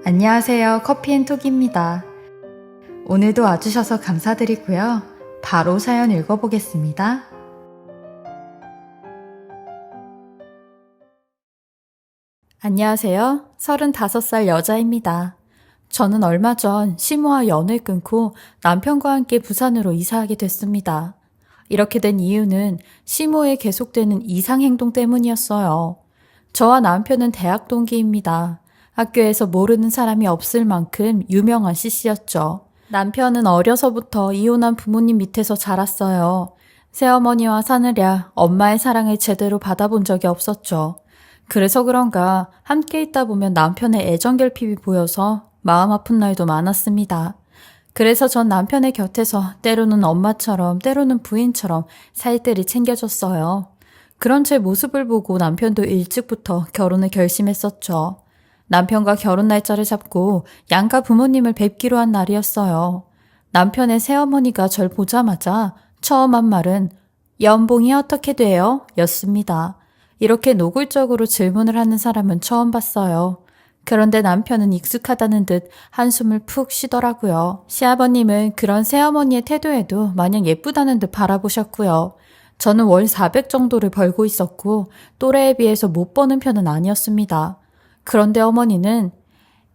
안녕하세요. 커피앤톡입니다. 오늘도 와주셔서 감사드리고요. 바로 사연 읽어보겠습니다. 안녕하세요. 35살 여자입니다. 저는 얼마 전 시모와 연을 끊고 남편과 함께 부산으로 이사하게 됐습니다. 이렇게 된 이유는 시모의 계속되는 이상행동 때문이었어요. 저와 남편은 대학 동기입니다. 학교에서 모르는 사람이 없을 만큼 유명한 CC였죠. 남편은 어려서부터 이혼한 부모님 밑에서 자랐어요. 새어머니와 사느랴 엄마의 사랑을 제대로 받아본 적이 없었죠. 그래서 그런가 함께 있다 보면 남편의 애정결핍이 보여서 마음 아픈 날도 많았습니다. 그래서 전 남편의 곁에서 때로는 엄마처럼 때로는 부인처럼 살뜰히 챙겨줬어요. 그런 제 모습을 보고 남편도 일찍부터 결혼을 결심했었죠. 남편과 결혼 날짜를 잡고 양가 부모님을 뵙기로 한 날이었어요. 남편의 새어머니가 절 보자마자 처음 한 말은 연봉이 어떻게 돼요? 였습니다. 이렇게 노골적으로 질문을 하는 사람은 처음 봤어요. 그런데 남편은 익숙하다는 듯 한숨을 푹 쉬더라고요. 시아버님은 그런 새어머니의 태도에도 마냥 예쁘다는 듯 바라보셨고요. 저는 월 400 정도를 벌고 있었고 또래에 비해서 못 버는 편은 아니었습니다. 그런데 어머니는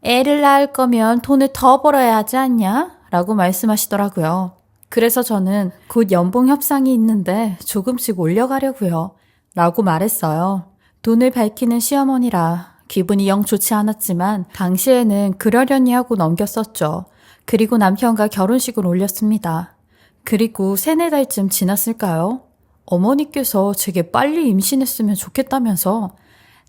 애를 낳을 거면 돈을 더 벌어야 하지 않냐? 라고 말씀하시더라고요. 그래서 저는 곧 연봉 협상이 있는데 조금씩 올려가려고요. 라고 말했어요. 돈을 밝히는 시어머니라 기분이 영 좋지 않았지만 당시에는 그러려니 하고 넘겼었죠. 그리고 남편과 결혼식을 올렸습니다. 그리고 3-4달쯤 지났을까요? 어머니께서 제게 빨리 임신했으면 좋겠다면서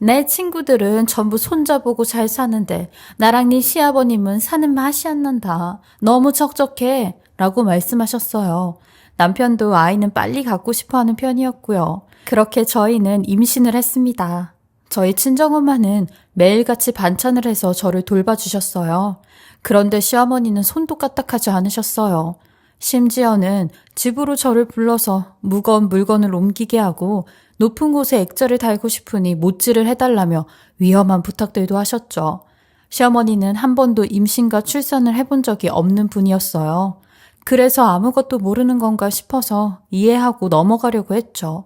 내 친구들은 전부 손자보고 잘 사는데 나랑 네 시아버님은 사는 맛이 안 난다. 너무 적적해. 라고 말씀하셨어요. 남편도 아이는 빨리 갖고 싶어하는 편이었고요. 그렇게 저희는 임신을 했습니다. 저희 친정엄마는 매일같이 반찬을 해서 저를 돌봐주셨어요. 그런데 시어머니는 손도 까딱하지 않으셨어요. 심지어는 집으로 저를 불러서 무거운 물건을 옮기게 하고 높은 곳에 액자를 달고 싶으니 못질을 해달라며 위험한 부탁들도 하셨죠. 시어머니는 한 번도 임신과 출산을 해본 적이 없는 분이었어요. 그래서 아무것도 모르는 건가 싶어서 이해하고 넘어가려고 했죠.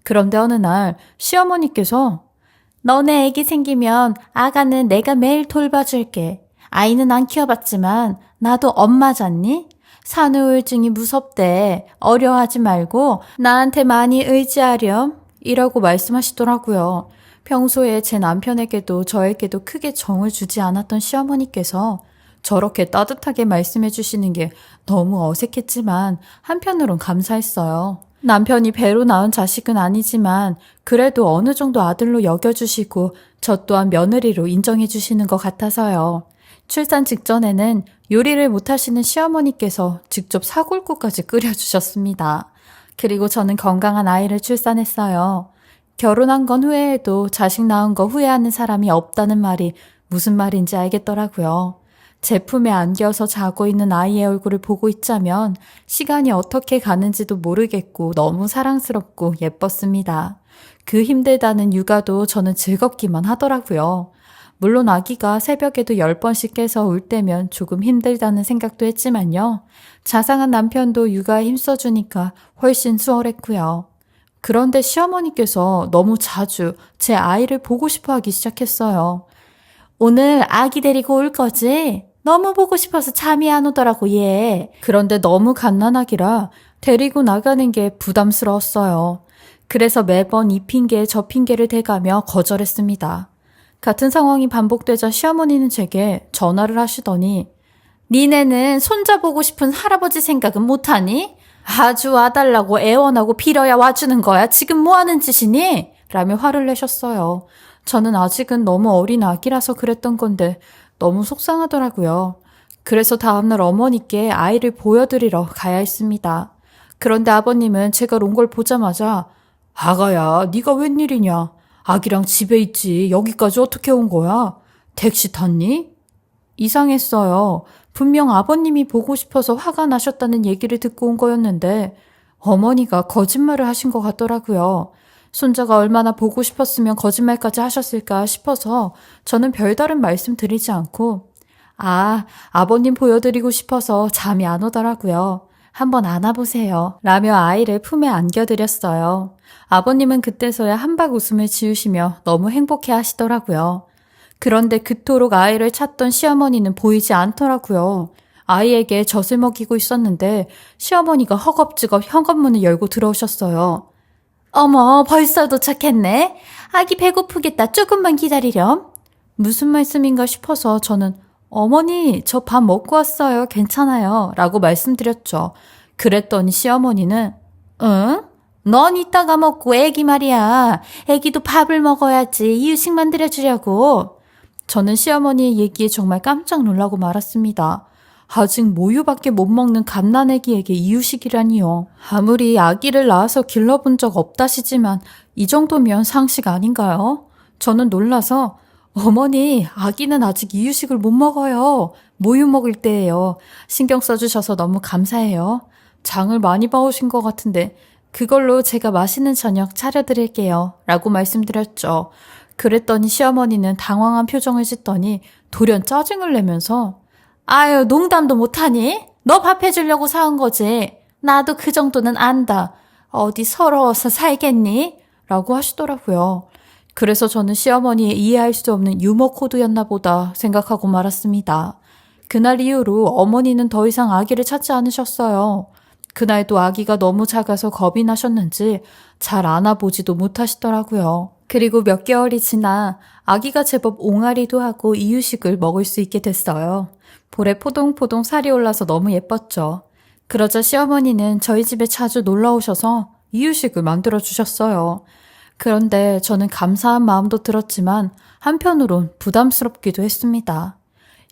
그런데 어느 날 시어머니께서 너네 애기 생기면 아가는 내가 매일 돌봐줄게. 아이는 안 키워봤지만 나도 엄마잖니? 산후우울증이 무섭대. 어려워하지 말고 나한테 많이 의지하렴. 이라고 말씀하시더라고요. 평소에 제 남편에게도 저에게도 크게 정을 주지 않았던 시어머니께서 저렇게 따뜻하게 말씀해 주시는 게 너무 어색했지만 한편으론 감사했어요. 남편이 배로 낳은 자식은 아니지만 그래도 어느 정도 아들로 여겨주시고 저 또한 며느리로 인정해 주시는 것 같아서요. 출산 직전에는 요리를 못하시는 시어머니께서 직접 사골국까지 끓여주셨습니다. 그리고 저는 건강한 아이를 출산했어요. 결혼한 건 후회해도 자식 낳은 거 후회하는 사람이 없다는 말이 무슨 말인지 알겠더라고요. 제 품에 안겨서 자고 있는 아이의 얼굴을 보고 있자면 시간이 어떻게 가는지도 모르겠고 너무 사랑스럽고 예뻤습니다. 그 힘들다는 육아도 저는 즐겁기만 하더라고요. 물론 아기가 새벽에도 10번씩 깨서 울 때면 조금 힘들다는 생각도 했지만요. 자상한 남편도 육아에 힘써주니까 훨씬 수월했고요. 그런데 시어머니께서 너무 자주 제 아이를 보고 싶어 하기 시작했어요. 오늘 아기 데리고 올 거지? 너무 보고 싶어서 잠이 안 오더라고 얘. 그런데 너무 갓난아기라 데리고 나가는 게 부담스러웠어요. 그래서 매번 이 핑계 저 핑계를 대가며 거절했습니다. 같은 상황이 반복되자 시어머니는 제게 전화를 하시더니 니네는 손자 보고 싶은 할아버지 생각은 못하니? 아주 와달라고 애원하고 빌어야 와주는 거야. 지금 뭐 하는 짓이니? 라며 화를 내셨어요. 저는 아직은 너무 어린 아기라서 그랬던 건데 너무 속상하더라고요. 그래서 다음날 어머니께 아이를 보여드리러 가야 했습니다. 그런데 아버님은 제가 온 걸 보자마자 아가야, 네가 웬일이냐? 아기랑 집에 있지. 여기까지 어떻게 온 거야? 택시 탔니? 이상했어요. 분명 아버님이 보고 싶어서 화가 나셨다는 얘기를 듣고 온 거였는데 어머니가 거짓말을 하신 것 같더라고요. 손자가 얼마나 보고 싶었으면 거짓말까지 하셨을까 싶어서 저는 별다른 말씀 드리지 않고 아버님 보여드리고 싶어서 잠이 안 오더라고요. 한번 안아보세요. 라며 아이를 품에 안겨드렸어요. 아버님은 그때서야 한박 웃음을 지으시며 너무 행복해 하시더라고요. 그런데 그토록 아이를 찾던 시어머니는 보이지 않더라고요. 아이에게 젖을 먹이고 있었는데 시어머니가 허겁지겁 현관문을 열고 들어오셨어요. 어머, 벌써 도착했네. 아기 배고프겠다. 조금만 기다리렴. 무슨 말씀인가 싶어서 저는 어머니, 저 밥 먹고 왔어요. 괜찮아요. 라고 말씀드렸죠. 그랬더니 시어머니는 응? 넌 이따가 먹고 애기 말이야. 애기도 밥을 먹어야지. 이유식 만들어주려고. 저는 시어머니의 얘기에 정말 깜짝 놀라고 말았습니다. 아직 모유밖에 못 먹는 갓난아기에게 이유식이라니요. 아무리 아기를 낳아서 길러본 적 없다시지만 이 정도면 상식 아닌가요? 저는 놀라서 어머니, 아기는 아직 이유식을 못 먹어요. 모유 먹을 때예요. 신경 써주셔서 너무 감사해요. 장을 많이 봐오신 것 같은데 그걸로 제가 맛있는 저녁 차려드릴게요. 라고 말씀드렸죠. 그랬더니 시어머니는 당황한 표정을 짓더니 돌연 짜증을 내면서 아유, 농담도 못하니? 너 밥 해주려고 사온 거지. 나도 그 정도는 안다. 어디 서러워서 살겠니? 라고 하시더라고요. 그래서 저는 시어머니의 이해할 수 없는 유머 코드였나 보다 생각하고 말았습니다. 그날 이후로 어머니는 더 이상 아기를 찾지 않으셨어요. 그날도 아기가 너무 작아서 겁이 나셨는지 잘 안아보지도 못하시더라고요. 그리고 몇 개월이 지나 아기가 제법 옹알이도 하고 이유식을 먹을 수 있게 됐어요. 볼에 포동포동 살이 올라서 너무 예뻤죠. 그러자 시어머니는 저희 집에 자주 놀러 오셔서 이유식을 만들어 주셨어요. 그런데 저는 감사한 마음도 들었지만 한편으론 부담스럽기도 했습니다.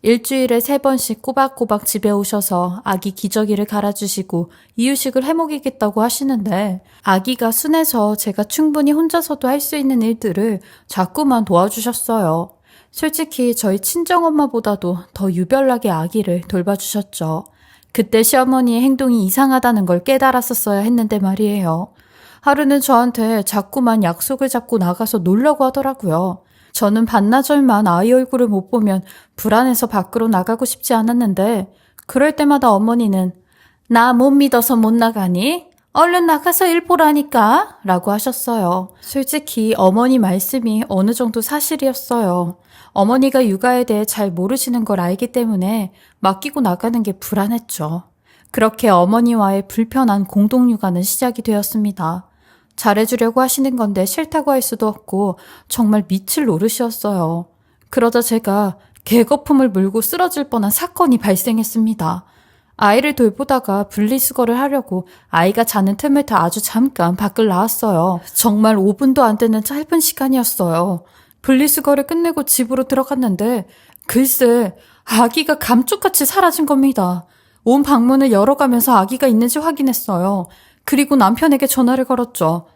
일주일에 3번씩 꼬박꼬박 집에 오셔서 아기 기저귀를 갈아주시고 이유식을 해먹이겠다고 하시는데 아기가 순해서 제가 충분히 혼자서도 할 수 있는 일들을 자꾸만 도와주셨어요. 솔직히 저희 친정엄마보다도 더 유별나게 아기를 돌봐주셨죠. 그때 시어머니의 행동이 이상하다는 걸 깨달았었어야 했는데 말이에요. 하루는 저한테 자꾸만 약속을 잡고 나가서 놀려고 하더라고요. 저는 반나절만 아이 얼굴을 못 보면 불안해서 밖으로 나가고 싶지 않았는데 그럴 때마다 어머니는 나 못 믿어서 못 나가니? 얼른 나가서 일 보라니까 라고 하셨어요. 솔직히 어머니 말씀이 어느 정도 사실이었어요. 어머니가 육아에 대해 잘 모르시는 걸 알기 때문에 맡기고 나가는 게 불안했죠. 그렇게 어머니와의 불편한 공동육아는 시작이 되었습니다. 잘해주려고 하시는 건데 싫다고 할 수도 없고 정말 미칠 노릇이었어요. 그러다 제가 개거품을 물고 쓰러질 뻔한 사건이 발생했습니다. 아이를 돌보다가 분리수거를 하려고 아이가 자는 틈을 타 아주 잠깐 밖을 나왔어요. 정말 5분도 안 되는 짧은 시간이었어요. 분리수거를 끝내고 집으로 들어갔는데 글쎄 아기가 감쪽같이 사라진 겁니다. 온 방문을 열어가면서 아기가 있는지 확인했어요. 그리고 남편에게 전화를 걸었죠.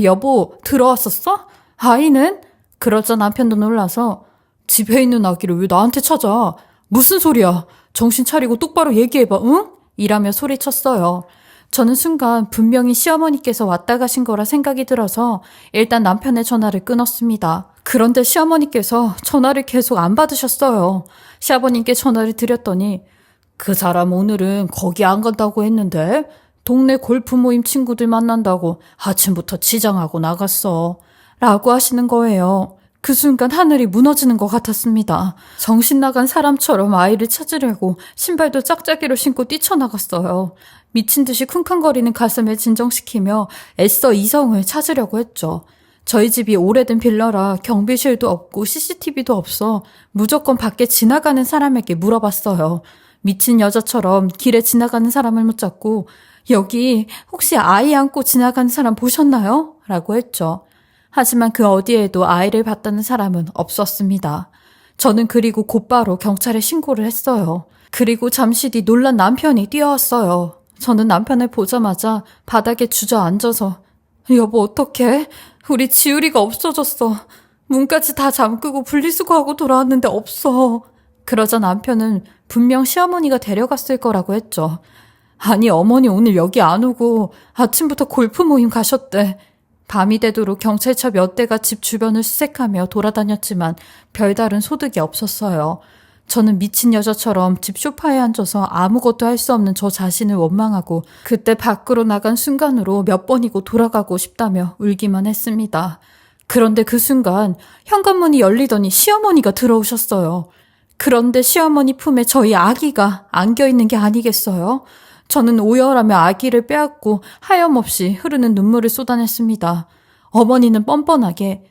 여보, 들어왔었어? 아이는? 그러자 남편도 놀라서 집에 있는 아기를 왜 나한테 찾아? 무슨 소리야? 정신 차리고 똑바로 얘기해봐, 응? 이라며 소리쳤어요. 저는 순간 분명히 시어머니께서 왔다 가신 거라 생각이 들어서 일단 남편의 전화를 끊었습니다. 그런데 시어머니께서 전화를 계속 안 받으셨어요. 시아버님께 전화를 드렸더니 그 사람 오늘은 거기 안 간다고 했는데 동네 골프 모임 친구들 만난다고 아침부터 지장하고 나갔어. 라고 하시는 거예요. 그 순간 하늘이 무너지는 것 같았습니다. 정신 나간 사람처럼 아이를 찾으려고 신발도 짝짝이로 신고 뛰쳐나갔어요. 미친 듯이 쿵쾅거리는 가슴을 진정시키며 애써 이성을 찾으려고 했죠. 저희 집이 오래된 빌라라 경비실도 없고 CCTV도 없어 무조건 밖에 지나가는 사람에게 물어봤어요. 미친 여자처럼 길에 지나가는 사람을 붙잡고 여기 혹시 아이 안고 지나가는 사람 보셨나요? 라고 했죠. 하지만 그 어디에도 아이를 봤다는 사람은 없었습니다. 저는 그리고 곧바로 경찰에 신고를 했어요. 그리고 잠시 뒤 놀란 남편이 뛰어왔어요. 저는 남편을 보자마자 바닥에 주저앉아서 여보 어떡해? 우리 지우리가 없어졌어. 문까지 다 잠그고 분리수거하고 돌아왔는데 없어. 그러자 남편은 분명 시어머니가 데려갔을 거라고 했죠. 아니 어머니 오늘 여기 안 오고 아침부터 골프 모임 가셨대. 밤이 되도록 경찰차 몇 대가 집 주변을 수색하며 돌아다녔지만 별다른 소득이 없었어요. 저는 미친 여자처럼 집 소파에 앉아서 아무것도 할 수 없는 저 자신을 원망하고 그때 밖으로 나간 순간으로 몇 번이고 돌아가고 싶다며 울기만 했습니다. 그런데 그 순간 현관문이 열리더니 시어머니가 들어오셨어요. 그런데 시어머니 품에 저희 아기가 안겨있는 게 아니겠어요? 저는 오열하며 아기를 빼앗고 하염없이 흐르는 눈물을 쏟아냈습니다. 어머니는 뻔뻔하게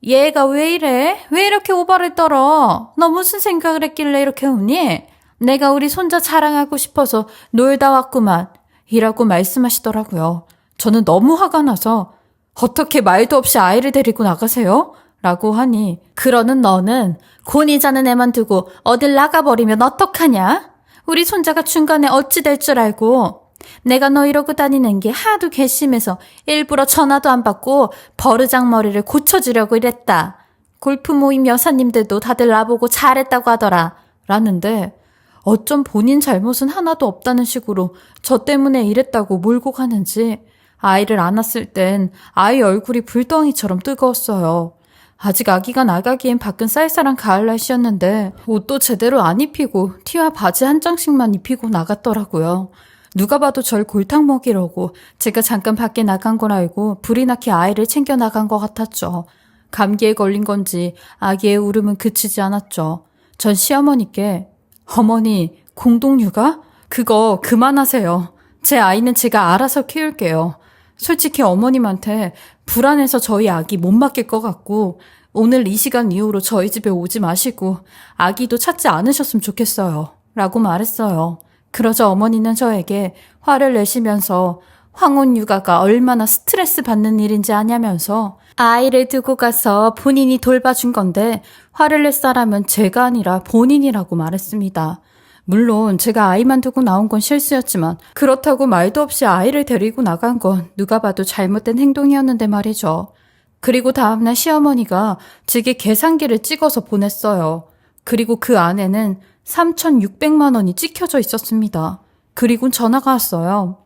얘가 왜 이래? 왜 이렇게 오바를 떨어? 너 무슨 생각을 했길래 이렇게 우니? 내가 우리 손자 자랑하고 싶어서 놀다 왔구만. 이라고 말씀하시더라고요. 저는 너무 화가 나서 어떻게 말도 없이 아이를 데리고 나가세요? 라고 하니 그러는 너는 곤히 자는 애만 두고 어딜 나가버리면 어떡하냐? 우리 손자가 중간에 어찌 될 줄 알고 내가 너 이러고 다니는 게 하도 괘씸해서 일부러 전화도 안 받고 버르장머리를 고쳐주려고 이랬다. 골프 모임 여사님들도 다들 나보고 잘했다고 하더라. 라는데 어쩜 본인 잘못은 하나도 없다는 식으로 저 때문에 이랬다고 몰고 가는지 아이를 안았을 땐 아이 얼굴이 불덩이처럼 뜨거웠어요. 아직 아기가 나가기엔 밖은 쌀쌀한 가을 날씨였는데 옷도 제대로 안 입히고 티와 바지 한 장씩만 입히고 나갔더라고요. 누가 봐도 절 골탕 먹이려고 제가 잠깐 밖에 나간 걸 알고 불이 나게 아이를 챙겨 나간 것 같았죠. 감기에 걸린 건지 아기의 울음은 그치지 않았죠. 전 시어머니께 어머니 공동육아? 그거 그만하세요. 제 아이는 제가 알아서 키울게요. 솔직히 어머님한테 불안해서 저희 아기 못 맡길 것 같고 오늘 이 시간 이후로 저희 집에 오지 마시고 아기도 찾지 않으셨으면 좋겠어요. 라고 말했어요. 그러자 어머니는 저에게 화를 내시면서 황혼 육아가 얼마나 스트레스 받는 일인지 아냐면서 아이를 두고 가서 본인이 돌봐준 건데 화를 낼 사람은 제가 아니라 본인이라고 말했습니다. 물론 제가 아이만 두고 나온 건 실수였지만 그렇다고 말도 없이 아이를 데리고 나간 건 누가 봐도 잘못된 행동이었는데 말이죠. 그리고 다음날 시어머니가 제게 계산기를 찍어서 보냈어요. 그리고 그 안에는 3,600만 원이 찍혀져 있었습니다. 그리고 전화가 왔어요.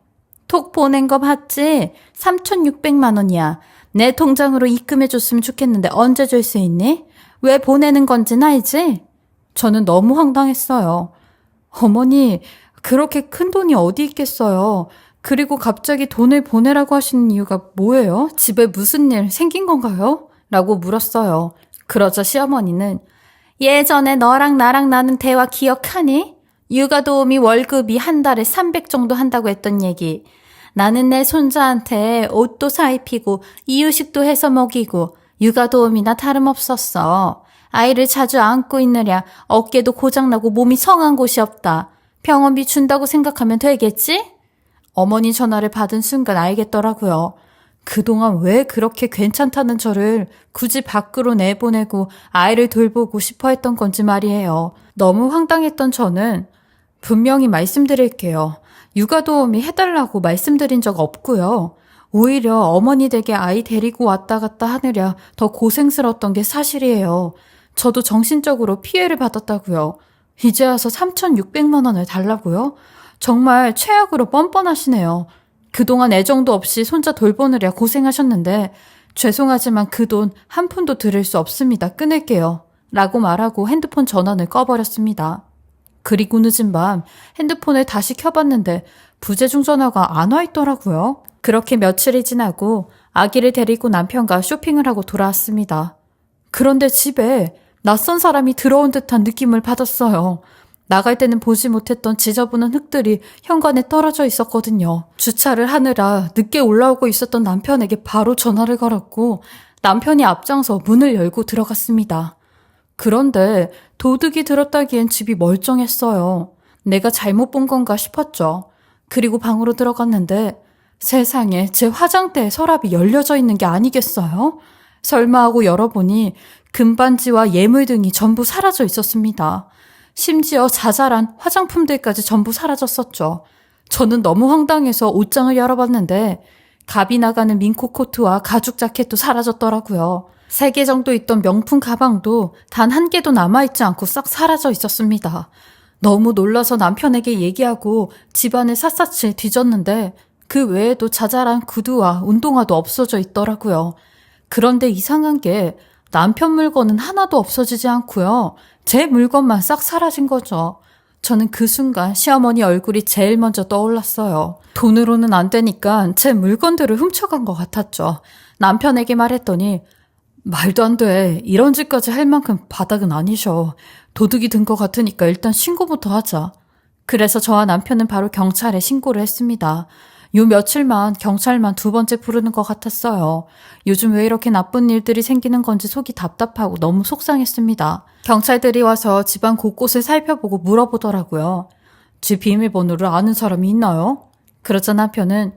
톡 보낸 거 봤지? 3,600만 원이야. 내 통장으로 입금해줬으면 좋겠는데 언제 줄 수 있니? 왜 보내는 건지는 알지? 저는 너무 황당했어요. 어머니, 그렇게 큰 돈이 어디 있겠어요. 그리고 갑자기 돈을 보내라고 하시는 이유가 뭐예요? 집에 무슨 일 생긴 건가요? 라고 물었어요. 그러자 시어머니는 예전에 너랑 나랑 나눈 대화 기억하니? 육아도우미 월급이 한 달에 300 정도 한다고 했던 얘기. 나는 내 손자한테 옷도 사 입히고 이유식도 해서 먹이고 육아도우미나 다름없었어. 아이를 자주 안고 있느랴 어깨도 고장나고 몸이 성한 곳이 없다. 병원비 준다고 생각하면 되겠지? 어머니 전화를 받은 순간 알겠더라고요. 그동안 왜 그렇게 괜찮다는 저를 굳이 밖으로 내보내고 아이를 돌보고 싶어 했던 건지 말이에요. 너무 황당했던 저는 분명히 말씀드릴게요. 육아도우미 해달라고 말씀드린 적 없고요. 오히려 어머니 댁에 아이 데리고 왔다 갔다 하느랴 더 고생스러웠던 게 사실이에요. 저도 정신적으로 피해를 받았다고요. 이제 와서 3,600만 원을 달라고요? 정말 최악으로 뻔뻔하시네요. 그동안 애정도 없이 손자 돌보느랴 고생하셨는데 죄송하지만 그 돈 한 푼도 드릴 수 없습니다. 끊을게요. 라고 말하고 핸드폰 전원을 꺼버렸습니다. 그리고 늦은 밤 핸드폰을 다시 켜봤는데 부재중 전화가 안 와 있더라고요. 그렇게 며칠이 지나고 아기를 데리고 남편과 쇼핑을 하고 돌아왔습니다. 그런데 집에 낯선 사람이 들어온 듯한 느낌을 받았어요. 나갈 때는 보지 못했던 지저분한 흙들이 현관에 떨어져 있었거든요. 주차를 하느라 늦게 올라오고 있었던 남편에게 바로 전화를 걸었고 남편이 앞장서 문을 열고 들어갔습니다. 그런데 도둑이 들었다기엔 집이 멀쩡했어요. 내가 잘못 본 건가 싶었죠. 그리고 방으로 들어갔는데 세상에 제 화장대에 서랍이 열려져 있는 게 아니겠어요? 설마 하고 열어보니 금반지와 예물 등이 전부 사라져 있었습니다. 심지어 자잘한 화장품들까지 전부 사라졌었죠. 저는 너무 황당해서 옷장을 열어봤는데 값이 나가는 민코 코트와 가죽 자켓도 사라졌더라고요. 3개 정도 있던 명품 가방도 단 1개도 남아있지 않고 싹 사라져 있었습니다. 너무 놀라서 남편에게 얘기하고 집안을 샅샅이 뒤졌는데 그 외에도 자잘한 구두와 운동화도 없어져 있더라고요. 그런데 이상한 게 남편 물건은 하나도 없어지지 않고요. 제 물건만 싹 사라진 거죠. 저는 그 순간 시어머니 얼굴이 제일 먼저 떠올랐어요. 돈으로는 안 되니까 제 물건들을 훔쳐간 것 같았죠. 남편에게 말했더니 말도 안 돼. 이런 짓까지 할 만큼 바닥은 아니셔. 도둑이 든 것 같으니까 일단 신고부터 하자. 그래서 저와 남편은 바로 경찰에 신고를 했습니다. 요 며칠만 경찰만 2번째 부르는 것 같았어요. 요즘 왜 이렇게 나쁜 일들이 생기는 건지 속이 답답하고 너무 속상했습니다. 경찰들이 와서 집안 곳곳을 살펴보고 물어보더라고요. 집 비밀번호를 아는 사람이 있나요? 그러자 남편은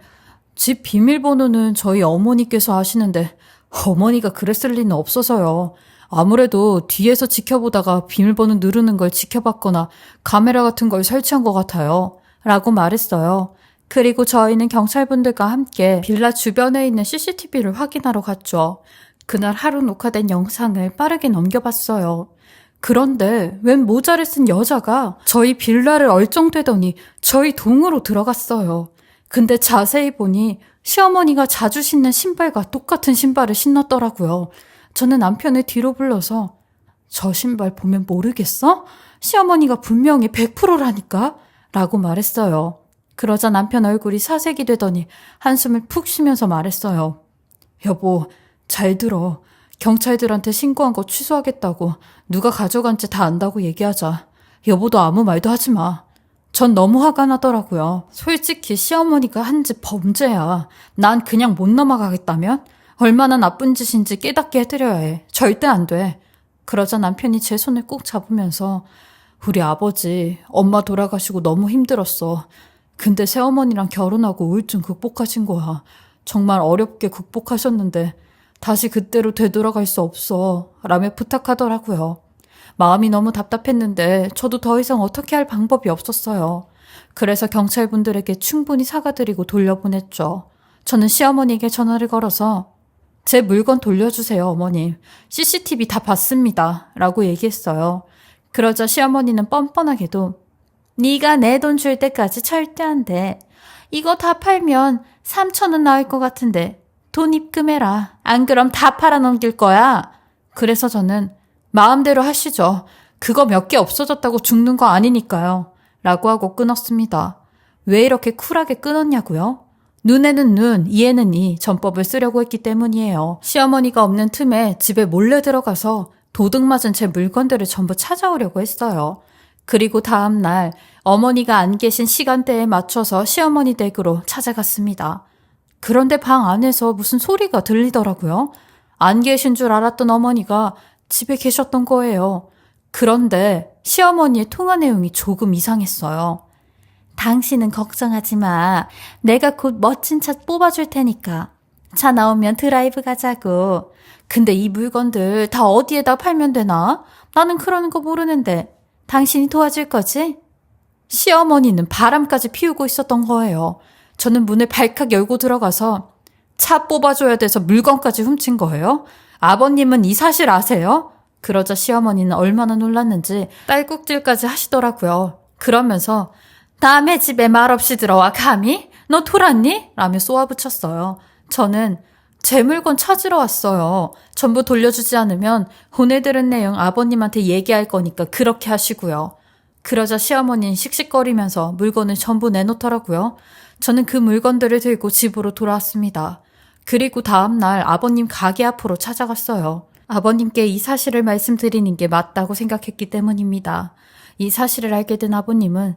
집 비밀번호는 저희 어머니께서 아시는데 어머니가 그랬을 리는 없어서요. 아무래도 뒤에서 지켜보다가 비밀번호 누르는 걸 지켜봤거나 카메라 같은 걸 설치한 것 같아요. 라고 말했어요. 그리고 저희는 경찰분들과 함께 빌라 주변에 있는 CCTV를 확인하러 갔죠. 그날 하루 녹화된 영상을 빠르게 넘겨봤어요. 그런데 웬 모자를 쓴 여자가 저희 빌라를 얼쩡대더니 저희 동으로 들어갔어요. 근데 자세히 보니 시어머니가 자주 신는 신발과 똑같은 신발을 신었더라고요. 저는 남편을 뒤로 불러서 저 신발 보면 모르겠어? 시어머니가 분명히 100%라니까? 라고 말했어요. 그러자 남편 얼굴이 사색이 되더니 한숨을 푹 쉬면서 말했어요. 여보, 잘 들어. 경찰들한테 신고한 거 취소하겠다고 누가 가져간지 다 안다고 얘기하자. 여보도 아무 말도 하지 마. 전 너무 화가 나더라고요. 솔직히 시어머니가 한 짓 범죄야. 난 그냥 못 넘어가겠다면? 얼마나 나쁜 짓인지 깨닫게 해드려야 해. 절대 안 돼. 그러자 남편이 제 손을 꼭 잡으면서 우리 아버지, 엄마 돌아가시고 너무 힘들었어. 근데 새어머니랑 결혼하고 우울증 극복하신 거야. 정말 어렵게 극복하셨는데 다시 그때로 되돌아갈 수 없어. 라며 부탁하더라고요. 마음이 너무 답답했는데 저도 더 이상 어떻게 할 방법이 없었어요. 그래서 경찰분들에게 충분히 사과드리고 돌려보냈죠. 저는 시어머니에게 전화를 걸어서 제 물건 돌려주세요, 어머님. CCTV 다 봤습니다. 라고 얘기했어요. 그러자 시어머니는 뻔뻔하게도 네가 내 돈 줄 때까지 절대 안 돼. 이거 다 팔면 3,000원 나올 것 같은데 돈 입금해라. 안 그럼 다 팔아넘길 거야. 그래서 저는 마음대로 하시죠. 그거 몇 개 없어졌다고 죽는 거 아니니까요. 라고 하고 끊었습니다. 왜 이렇게 쿨하게 끊었냐고요? 눈에는 눈, 이에는 이 전법을 쓰려고 했기 때문이에요. 시어머니가 없는 틈에 집에 몰래 들어가서 도둑 맞은 제 물건들을 전부 찾아오려고 했어요. 그리고 다음 날 어머니가 안 계신 시간대에 맞춰서 시어머니 댁으로 찾아갔습니다. 그런데 방 안에서 무슨 소리가 들리더라고요. 안 계신 줄 알았던 어머니가 집에 계셨던 거예요. 그런데 시어머니의 통화 내용이 조금 이상했어요. 당신은 걱정하지 마. 내가 곧 멋진 차 뽑아줄 테니까. 차 나오면 드라이브 가자고. 근데 이 물건들 다 어디에다 팔면 되나? 나는 그런 거 모르는데. 당신이 도와줄 거지? 시어머니는 바람까지 피우고 있었던 거예요. 저는 문을 발칵 열고 들어가서 차 뽑아줘야 돼서 물건까지 훔친 거예요? 아버님은 이 사실 아세요? 그러자 시어머니는 얼마나 놀랐는지 딸꾹질까지 하시더라고요. 그러면서 남의 집에 말없이 들어와 감히? 너 돌았니? 라며 쏘아붙였어요. 저는 제 물건 찾으러 왔어요. 전부 돌려주지 않으면 오늘 들은 내용 아버님한테 얘기할 거니까 그렇게 하시고요. 그러자 시어머니는 씩씩거리면서 물건을 전부 내놓더라고요. 저는 그 물건들을 들고 집으로 돌아왔습니다. 그리고 다음날 아버님 가게 앞으로 찾아갔어요. 아버님께 이 사실을 말씀드리는 게 맞다고 생각했기 때문입니다. 이 사실을 알게 된 아버님은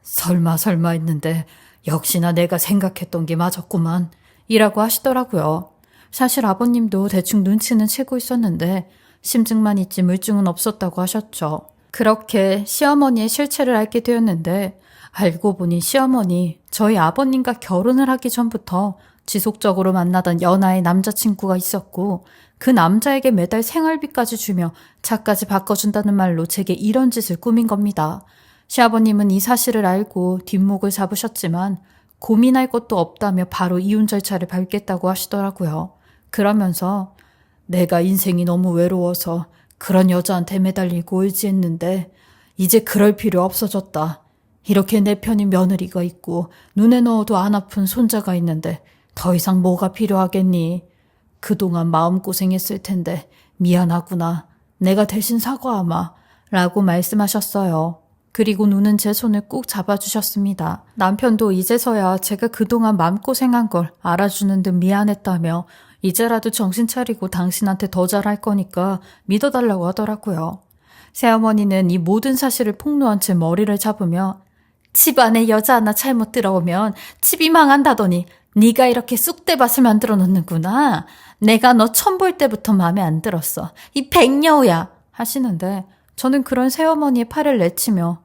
설마 했는데 역시나 내가 생각했던 게 맞았구만 이라고 하시더라고요. 사실 아버님도 대충 눈치는 채고 있었는데 심증만 있지 물증은 없었다고 하셨죠. 그렇게 시어머니의 실체를 알게 되었는데 알고 보니 시어머니 저희 아버님과 결혼을 하기 전부터 지속적으로 만나던 연하의 남자친구가 있었고 그 남자에게 매달 생활비까지 주며 차까지 바꿔준다는 말로 제게 이런 짓을 꾸민 겁니다. 시아버님은 이 사실을 알고 뒷목을 잡으셨지만 고민할 것도 없다며 바로 이혼 절차를 밟겠다고 하시더라고요. 그러면서 내가 인생이 너무 외로워서 그런 여자한테 매달리고 의지했는데 이제 그럴 필요 없어졌다. 이렇게 내 편인 며느리가 있고 눈에 넣어도 안 아픈 손자가 있는데 더 이상 뭐가 필요하겠니? 그동안 마음고생했을 텐데 미안하구나. 내가 대신 사과하마. 라고 말씀하셨어요. 그리고 누는 제 손을 꼭 잡아주셨습니다. 남편도 이제서야 제가 그동안 마음고생한 걸 알아주는 듯 미안했다며 이제라도 정신 차리고 당신한테 더 잘할 거니까 믿어달라고 하더라고요. 새어머니는 이 모든 사실을 폭로한 채 머리를 잡으며 집안에 여자 하나 잘못 들어오면 집이 망한다더니 네가 이렇게 쑥대밭을 만들어 놓는구나. 내가 너 처음 볼 때부터 마음에 안 들었어. 이 백녀우야 하시는데 저는 그런 새어머니의 팔을 내치며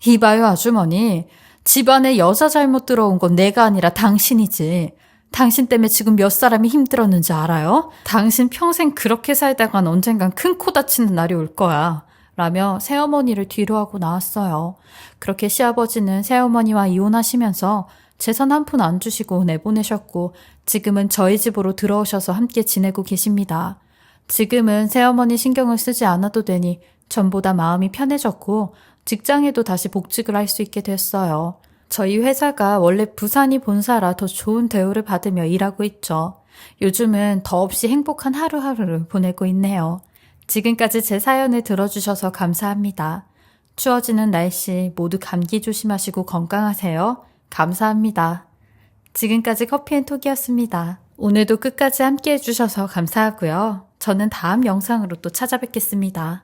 이봐요 아주머니. 집안에 여자 잘못 들어온 건 내가 아니라 당신이지. 당신 때문에 지금 몇 사람이 힘들었는지 알아요? 당신 평생 그렇게 살다간 언젠간 큰 코 다치는 날이 올 거야. 라며 새어머니를 뒤로하고 나왔어요. 그렇게 시아버지는 새어머니와 이혼하시면서 재산 한 푼 안 주시고 내보내셨고 지금은 저희 집으로 들어오셔서 함께 지내고 계십니다. 지금은 새어머니 신경을 쓰지 않아도 되니 전보다 마음이 편해졌고 직장에도 다시 복직을 할 수 있게 됐어요. 저희 회사가 원래 부산이 본사라 더 좋은 대우를 받으며 일하고 있죠. 요즘은 더없이 행복한 하루하루를 보내고 있네요. 지금까지 제 사연을 들어주셔서 감사합니다. 추워지는 날씨 모두 감기 조심하시고 건강하세요. 감사합니다. 지금까지 커피앤톡이었습니다. 오늘도 끝까지 함께 해주셔서 감사하고요. 저는 다음 영상으로 또 찾아뵙겠습니다.